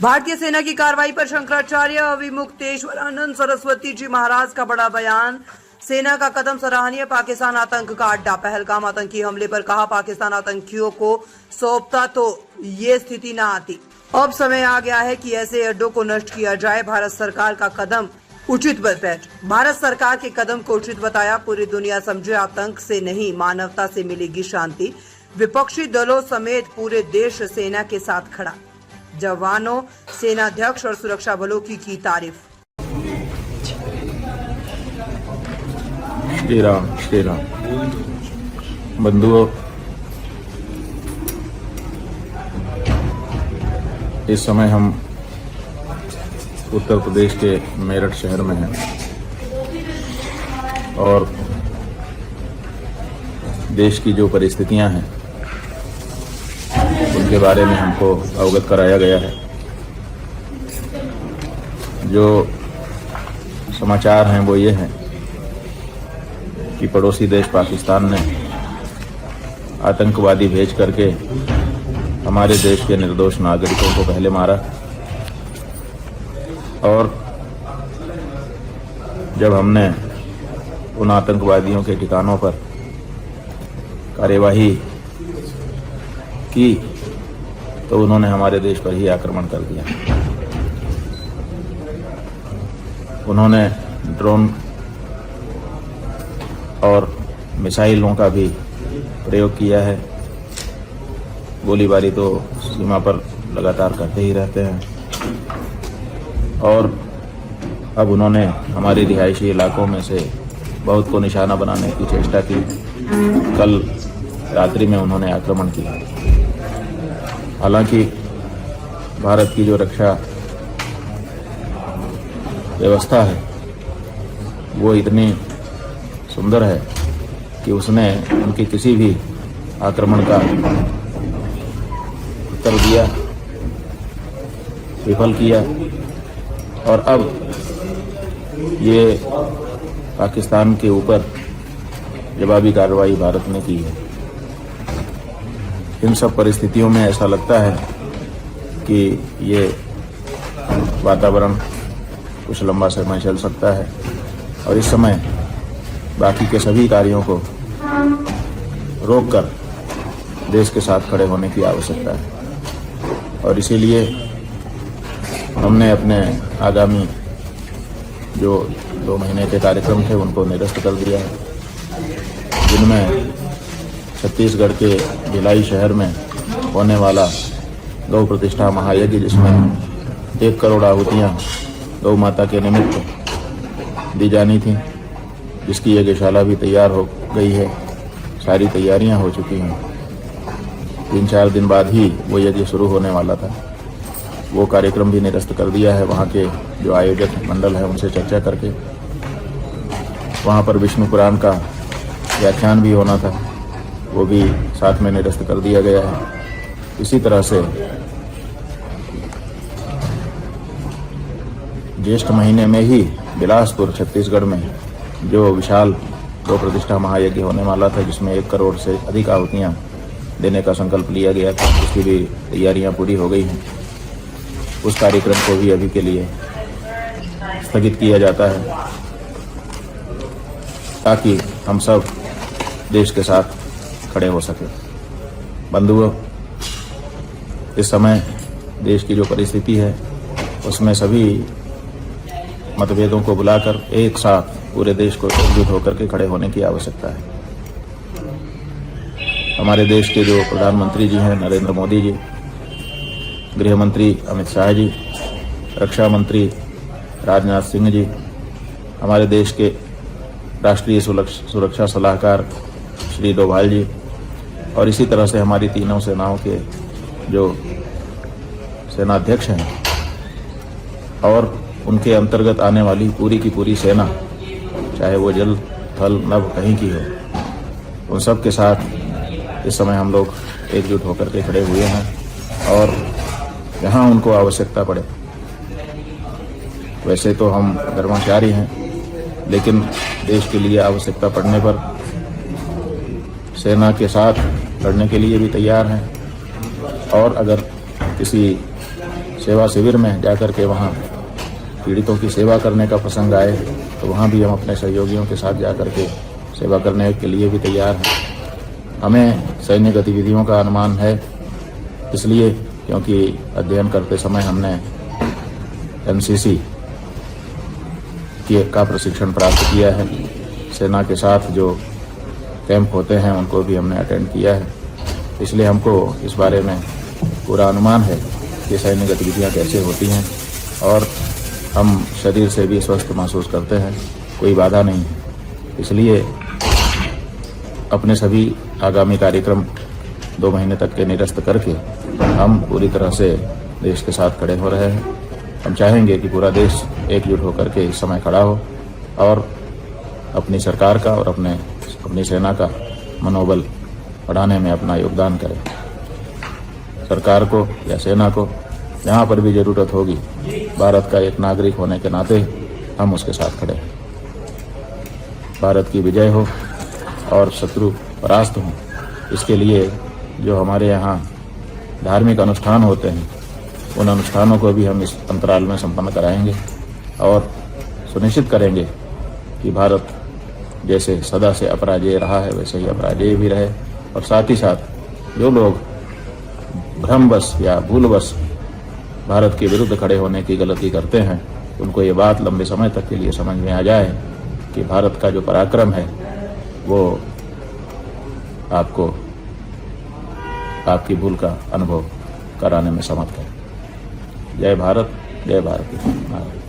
भारतीय सेना की कार्रवाई पर शंकराचार्य अविमुक्तेश्वरानंद सरस्वती जी महाराज का बड़ा बयान। सेना का कदम सराहनीय, पाकिस्तान आतंक का अड्डा। पहलगाम आतंकी हमले पर कहा, पाकिस्तान आतंकियों को सौंपता तो ये स्थिति न आती। अब समय आ गया है कि ऐसे अड्डों को नष्ट किया जाए। भारत सरकार का कदम उचित भारत सरकार के कदम को उचित बताया। पूरी दुनिया समझे आतंक से नहीं, मानवता से मिलेगी शांति। विपक्षी दलों समेत पूरे देश सेना के साथ खड़ा। जवानों, सेनाध्यक्ष और सुरक्षा बलों की तारीफ। श्री राम श्री राम। बंधुओं, इस समय हम उत्तर प्रदेश के मेरठ शहर में हैं और देश की जो परिस्थितियां हैं उनके बारे में हमको अवगत कराया गया है। जो समाचार हैं वो ये हैं कि पड़ोसी देश पाकिस्तान ने आतंकवादी भेज करके हमारे देश के निर्दोष नागरिकों को पहले मारा और जब हमने उन आतंकवादियों के ठिकानों पर कार्यवाही की तो उन्होंने हमारे देश पर ही आक्रमण कर दिया। उन्होंने ड्रोन और मिसाइलों का भी प्रयोग किया है। गोलीबारी तो सीमा पर लगातार करते ही रहते हैं और अब उन्होंने हमारे रिहायशी इलाकों में से बहुत को निशाना बनाने की चेष्टा की। कल रात्रि में उन्होंने आक्रमण किया। हालांकि भारत की जो रक्षा व्यवस्था है वो इतनी सुंदर है कि उसने उनके किसी भी आक्रमण का उत्तर दिया, विफल किया और अब ये पाकिस्तान के ऊपर जवाबी कार्रवाई भारत ने की है। इन सब परिस्थितियों में ऐसा लगता है कि ये वातावरण कुछ लंबा समय चल सकता है और इस समय बाकी के सभी कार्यों को रोककर देश के साथ खड़े होने की आवश्यकता है और इसीलिए हमने अपने आगामी जो 2 महीने के कार्यक्रम थे उनको निरस्त कर दिया है, जिनमें छत्तीसगढ़ के भिलाई शहर में होने वाला गौ प्रतिष्ठा महायज्ञ, जिसमें 1 करोड़ आहुतियाँ गौ माता के निमित्त दी जानी थी, जिसकी यज्ञशाला भी तैयार हो गई है। सारी तैयारियां हो चुकी हैं। 3-4 दिन बाद ही वो यज्ञ शुरू होने वाला था। वो कार्यक्रम भी निरस्त कर दिया है। वहाँ के जो आयोजक मंडल है उनसे चर्चा करके वहाँ पर विष्णु पुराण का व्याख्यान भी होना था, वो भी साथ में निरस्त कर दिया गया है। इसी तरह से ज्येष्ठ महीने में ही बिलासपुर छत्तीसगढ़ में जो विशाल गौ प्रतिष्ठा महायज्ञ होने वाला था, जिसमें 1 करोड़ से अधिक आहुतियाँ देने का संकल्प लिया गया था, उसकी भी तैयारियां पूरी हो गई हैं। उस कार्यक्रम को भी अभी के लिए स्थगित किया जाता है ताकि हम सब देश के साथ खड़े हो सके। बंधुओं, इस समय देश की जो परिस्थिति है उसमें सभी मतभेदों को बुलाकर एक साथ पूरे देश को एकजुट होकर के खड़े होने की आवश्यकता है। हमारे देश के जो प्रधानमंत्री जी हैं नरेंद्र मोदी जी, गृह मंत्री अमित शाह जी, रक्षा मंत्री राजनाथ सिंह जी, हमारे देश के राष्ट्रीय सुरक्षा सलाहकार श्री डोभाल जी और इसी तरह से हमारी तीनों सेनाओं के जो सेनाध्यक्ष हैं और उनके अंतर्गत आने वाली पूरी की पूरी सेना, चाहे वो जल थल नभ कहीं की हो, उन सब के साथ इस समय हम लोग एकजुट होकर के खड़े हुए हैं और जहां उनको आवश्यकता पड़े, वैसे तो हम धर्माचारी हैं, लेकिन देश के लिए आवश्यकता पड़ने पर सेना के साथ लड़ने के लिए भी तैयार हैं और अगर किसी सेवा शिविर में जाकर के वहाँ पीड़ितों की सेवा करने का प्रसंग आए तो वहाँ भी हम अपने सहयोगियों के साथ जाकर के सेवा करने के लिए भी तैयार हैं। हमें सैन्य गतिविधियों का अनुमान है इसलिए क्योंकि अध्ययन करते समय हमने एनसीसी का प्रशिक्षण प्राप्त किया है। सेना के साथ जो कैंप होते हैं उनको भी हमने अटेंड किया है, इसलिए हमको इस बारे में पूरा अनुमान है कि सैन्य गतिविधियाँ कैसे होती हैं और हम शरीर से भी स्वस्थ महसूस करते हैं, कोई बाधा नहीं है। इसलिए अपने सभी आगामी कार्यक्रम 2 महीने तक के निरस्त करके हम पूरी तरह से देश के साथ खड़े हो रहे हैं। हम चाहेंगे कि पूरा देश एकजुट होकर के इस समय खड़ा हो और अपनी सरकार का और अपनी सेना का मनोबल बढ़ाने में अपना योगदान करे। सरकार को या सेना को जहाँ पर भी ज़रूरत होगी, भारत का एक नागरिक होने के नाते हम उसके साथ खड़े हैं। भारत की विजय हो और शत्रु परास्त हों, इसके लिए जो हमारे यहाँ धार्मिक अनुष्ठान होते हैं उन अनुष्ठानों को भी हम इस अंतराल में संपन्न कराएंगे और सुनिश्चित करेंगे कि भारत जैसे सदा से अपराजेय रहा है वैसे ही अपराजेय भी रहे। और साथ ही साथ जो लोग भ्रमवश या भूलवश भारत के विरुद्ध खड़े होने की गलती करते हैं उनको ये बात लंबे समय तक के लिए समझ में आ जाए कि भारत का जो पराक्रम है वो आपको आपकी भूल का अनुभव कराने में समर्थ है। जय भारत, जय भारत।